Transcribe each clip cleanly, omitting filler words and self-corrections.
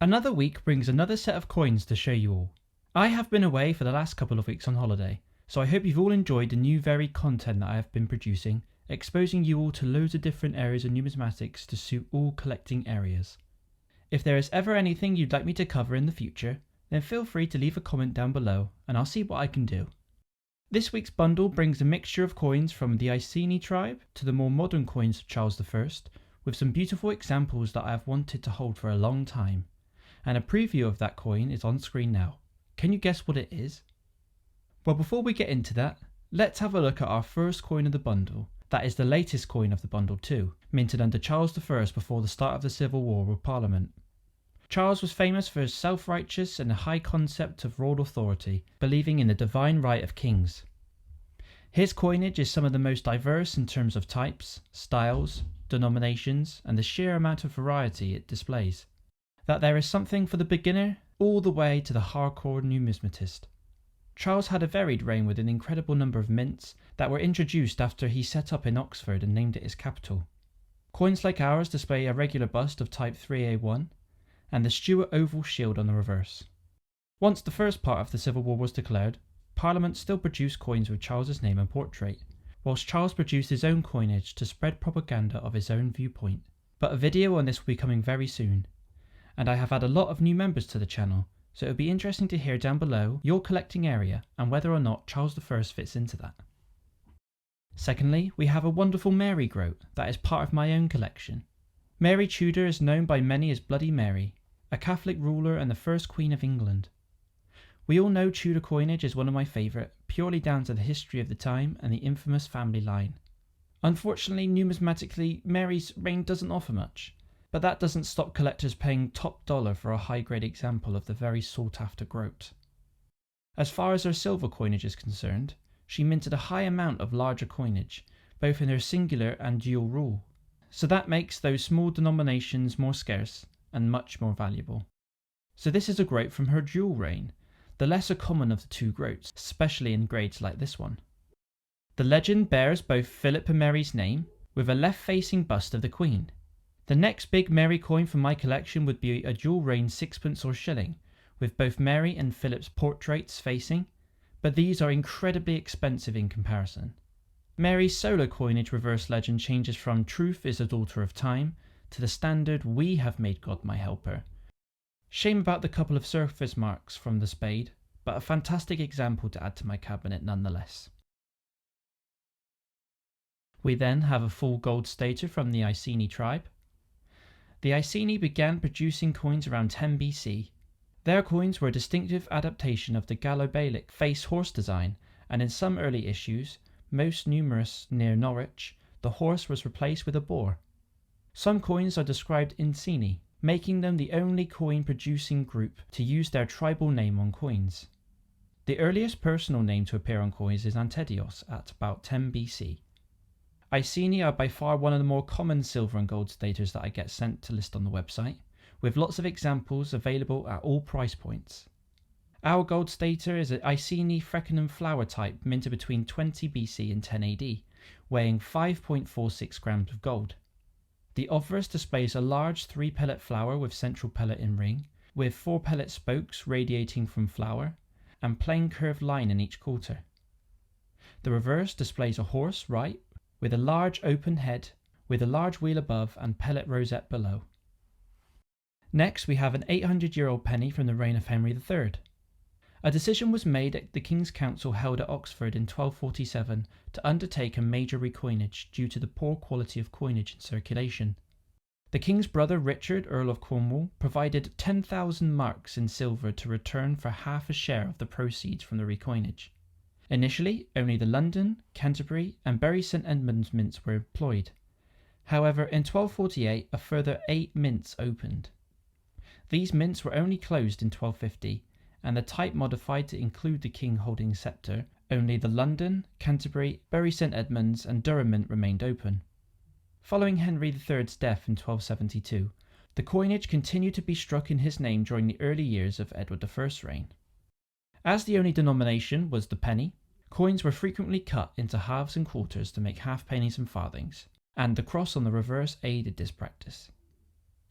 Another week brings another set of coins to show you all. I have been away for the last couple of weeks on holiday, so I hope you've all enjoyed the new varied content that I have been producing, exposing you all to loads of different areas of numismatics to suit all collecting areas. If there is ever anything you'd like me to cover in the future, then feel free to leave a comment down below and I'll see what I can do. This week's bundle brings a mixture of coins from the Icini tribe to the more modern coins of Charles I, with some beautiful examples that I have wanted to hold for a long time. And a preview of that coin is on screen now. Can you guess what it is? Well, before we get into that, let's have a look at our first coin of the bundle. That is the latest coin of the bundle too, minted under Charles I before the start of the Civil War with Parliament. Charles was famous for his self-righteous and high concept of royal authority, believing in the divine right of kings. His coinage is some of the most diverse in terms of types, styles, denominations, and the sheer amount of variety it displays. That there is something for the beginner all the way to the hardcore numismatist. Charles had a varied reign with an incredible number of mints that were introduced after he set up in Oxford and named it his capital. Coins like ours display a regular bust of type 3A1 and the Stuart oval shield on the reverse. Once the first part of the Civil War was declared, Parliament still produced coins with Charles's name and portrait, whilst Charles produced his own coinage to spread propaganda of his own viewpoint. But a video on this will be coming very soon, and I have had a lot of new members to the channel, so it would be interesting to hear down below your collecting area and whether or not Charles I fits into that. Secondly, we have a wonderful Mary Groat that is part of my own collection. Mary Tudor is known by many as Bloody Mary, a Catholic ruler and the first Queen of England. We all know Tudor coinage is one of my favourite, purely down to the history of the time and the infamous family line. Unfortunately, numismatically, Mary's reign doesn't offer much, but that doesn't stop collectors paying top dollar for a high-grade example of the very sought-after Groat. As far as her silver coinage is concerned, she minted a high amount of larger coinage, both in her singular and dual rule, so that makes those small denominations more scarce and much more valuable. So this is a Groat from her dual reign, the lesser common of the two Groats, especially in grades like this one. The legend bears both Philip and Mary's name, with a left-facing bust of the Queen. The next big Mary coin from my collection would be a dual reign sixpence or shilling, with both Mary and Philip's portraits facing, but these are incredibly expensive in comparison. Mary's solo coinage reverse legend changes from "Truth is a daughter of time" to the standard "We have made God my helper." Shame about the couple of surface marks from the spade, but a fantastic example to add to my cabinet nonetheless. We then have a full gold stater from the Icini tribe. The Icini began producing coins around 10 BC. Their coins were a distinctive adaptation of the Gallobalic face horse design, and in some early issues, most numerous near Norwich, the horse was replaced with a boar. Some coins are described Icini, making them the only coin producing group to use their tribal name on coins. The earliest personal name to appear on coins is Antedios at about 10 BC. Icini are by far one of the more common silver and gold staters that I get sent to list on the website, with lots of examples available at all price points. Our gold stater is an Icini Freckenham flower type minted between 20 BC and 10 AD, weighing 5.46 grams of gold. The obverse displays a large 3-pellet flower with central pellet in ring, with 4 pellet spokes radiating from flower, and plain curved line in each quarter. The reverse displays a horse right, with a large open head, with a large wheel above and pellet rosette below. Next we have an 800-year-old penny from the reign of Henry III. A decision was made at the King's Council held at Oxford in 1247 to undertake a major recoinage due to the poor quality of coinage in circulation. The King's brother Richard, Earl of Cornwall, provided 10,000 marks in silver to return for half a share of the proceeds from the recoinage. Initially, only the London, Canterbury and Bury St Edmunds mints were employed. However, in 1248 a further 8 mints opened. These mints were only closed in 1250, and the type modified to include the king holding sceptre. Only the London, Canterbury, Bury St Edmunds and Durham mint remained open. Following Henry III's death in 1272, the coinage continued to be struck in his name during the early years of Edward I's reign. As the only denomination was the penny, coins were frequently cut into halves and quarters to make half pennies and farthings, and the cross on the reverse aided this practice.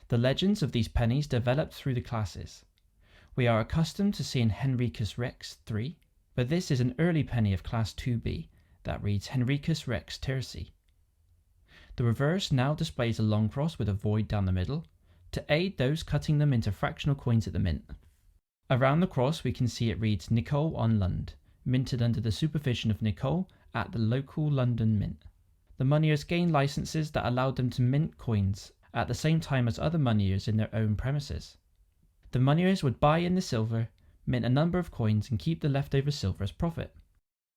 The legends of these pennies developed through the classes. We are accustomed to seeing Henricus Rex 3, but this is an early penny of class 2B that reads Henricus Rex Terci. The reverse now displays a long cross with a void down the middle, to aid those cutting them into fractional coins at the mint. Around the cross we can see it reads Nicole on Lund, minted under the supervision of Nicole at the local London mint. The moneyers gained licenses that allowed them to mint coins at the same time as other moneyers in their own premises. The moneyers would buy in the silver, mint a number of coins and keep the leftover silver as profit.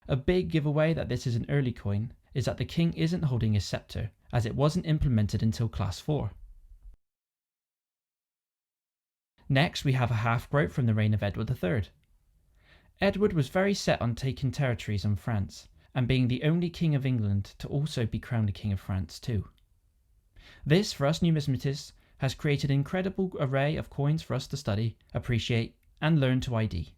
A big giveaway that this is an early coin is that the king isn't holding his scepter, as it wasn't implemented until class 4. Next, we have a half-groat from the reign of Edward III. Edward was very set on taking territories in France, and being the only king of England to also be crowned a king of France too. This, for us numismatists, has created an incredible array of coins for us to study, appreciate, and learn to ID.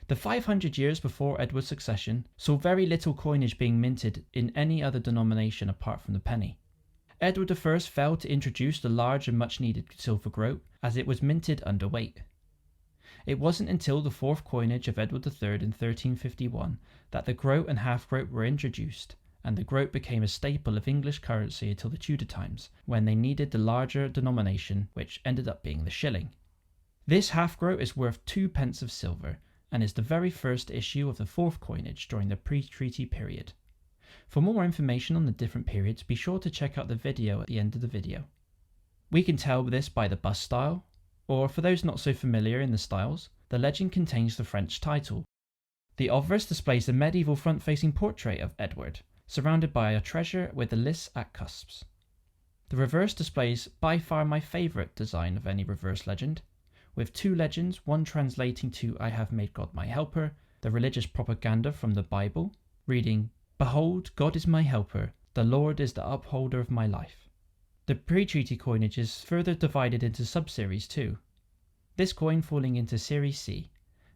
The 500 years before Edward's succession saw very little coinage being minted in any other denomination apart from the penny. Edward I failed to introduce the large and much needed silver groat as it was minted underweight. It wasn't until the fourth coinage of Edward III in 1351 that the groat and half-groat were introduced, and the groat became a staple of English currency until the Tudor times, when they needed the larger denomination, which ended up being the shilling. This half-groat is worth 2 pence of silver, and is the very first issue of the fourth coinage during the pre-treaty period. For more information on the different periods, be sure to check out the video at the end of the video. We can tell this by the bust style, or for those not so familiar in the styles, the legend contains the French title. The obverse displays the medieval front-facing portrait of Edward, surrounded by a treasure with the lists at cusps. The reverse displays by far my favourite design of any reverse legend, with 2 legends, one translating to I have made God my helper, the religious propaganda from the Bible, reading, Behold, God is my helper, the Lord is the upholder of my life. The pre-treaty coinage is further divided into sub-series too, this coin falling into Series C,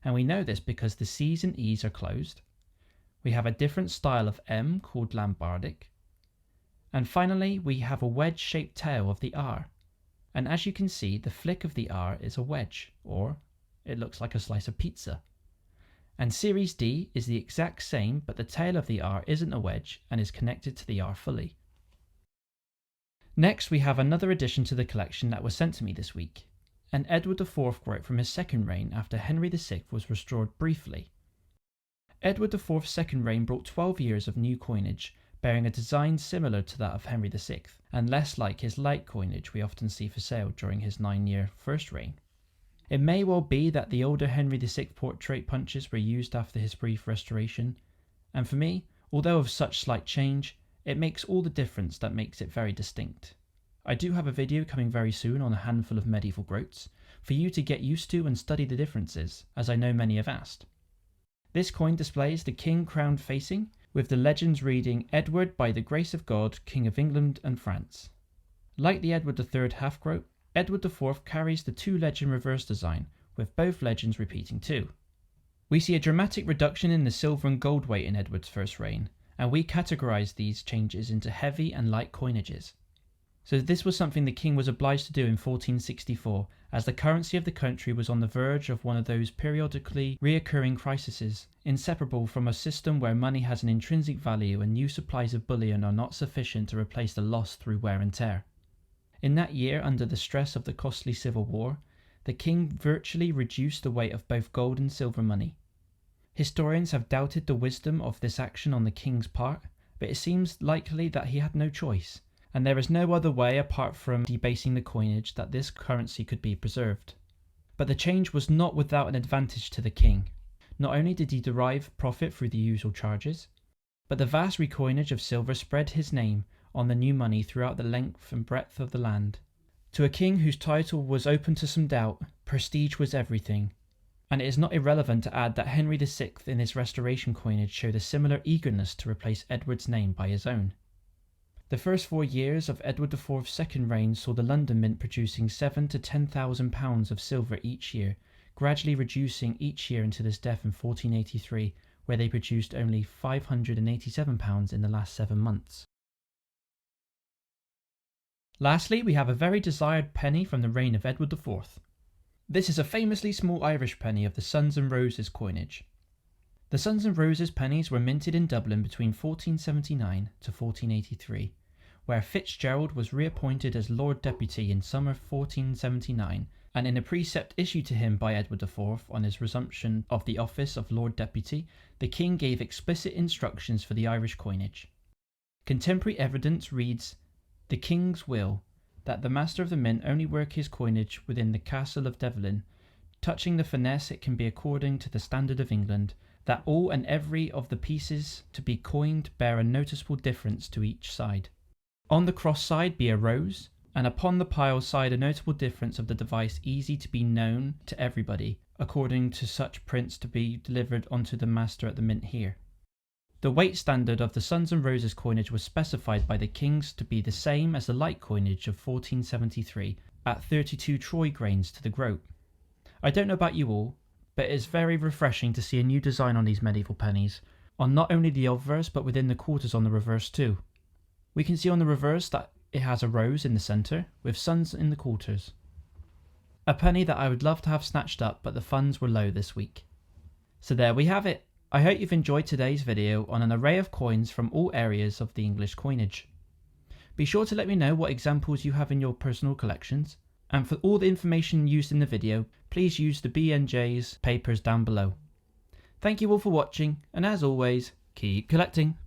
and we know this because the C's and E's are closed. We have a different style of M called Lombardic, and finally we have a wedge-shaped tail of the R, and as you can see the flick of the R is a wedge, or it looks like a slice of pizza. And Series D is the exact same, but the tail of the R isn't a wedge and is connected to the R fully. Next we have another addition to the collection that was sent to me this week, an Edward IV groat from his second reign after Henry VI was restored briefly. Edward IV's second reign brought 12 years of new coinage, bearing a design similar to that of Henry VI, and less like his light coinage we often see for sale during his 9-year first reign. It may well be that the older Henry VI portrait punches were used after his brief restoration, and for me, although of such slight change, it makes all the difference that makes it very distinct. I do have a video coming very soon on a handful of medieval groats, for you to get used to and study the differences, as I know many have asked. This coin displays the king crowned facing, with the legends reading Edward by the grace of God, King of England and France. Like the Edward III half-groat, Edward IV carries the 2 legend reverse design, with both legends repeating too. We see a dramatic reduction in the silver and gold weight in Edward's first reign, and we categorise these changes into heavy and light coinages. So this was something the king was obliged to do in 1464, as the currency of the country was on the verge of one of those periodically reoccurring crises, inseparable from a system where money has an intrinsic value and new supplies of bullion are not sufficient to replace the loss through wear and tear. In that year, under the stress of the costly civil war, the king virtually reduced the weight of both gold and silver money. Historians have doubted the wisdom of this action on the king's part, but it seems likely that he had no choice, and there is no other way apart from debasing the coinage that this currency could be preserved. But the change was not without an advantage to the king. Not only did he derive profit through the usual charges, but the vast recoinage of silver spread his name on the new money throughout the length and breadth of the land. To a king whose title was open to some doubt, prestige was everything, and it is not irrelevant to add that Henry VI in his restoration coinage showed a similar eagerness to replace Edward's name by his own. The first 4 years of Edward IV's second reign saw the London Mint producing £7,000 to £10,000 of silver each year, gradually reducing each year until his death in 1483, where they produced only £587 in the last 7 months. Lastly, we have a very desired penny from the reign of Edward IV. This is a famously small Irish penny of the Sons and Roses coinage. The Sons and Roses pennies were minted in Dublin between 1479 to 1483, where Fitzgerald was reappointed as Lord Deputy in summer 1479, and in a precept issued to him by Edward IV on his resumption of the office of Lord Deputy, the King gave explicit instructions for the Irish coinage. Contemporary evidence reads, "The King's will, that the Master of the Mint only work his coinage within the Castle of Devlin, touching the finesse it can be according to the standard of England, that all and every of the pieces to be coined bear a noticeable difference to each side. On the cross side be a rose, and upon the pile side a notable difference of the device easy to be known to everybody, according to such prints to be delivered unto the Master at the Mint here." The weight standard of the Sons and Roses coinage was specified by the Kings to be the same as the light coinage of 1473 at 32 troy grains to the groat. I don't know about you all, but it is very refreshing to see a new design on these medieval pennies, on not only the obverse but within the quarters on the reverse too. We can see on the reverse that it has a rose in the centre, with suns in the quarters. A penny that I would love to have snatched up, but the funds were low this week. So there we have it. I hope you've enjoyed today's video on an array of coins from all areas of the English coinage. Be sure to let me know what examples you have in your personal collections, and for all the information used in the video, please use the BNJ's papers down below. Thank you all for watching, and as always, keep collecting.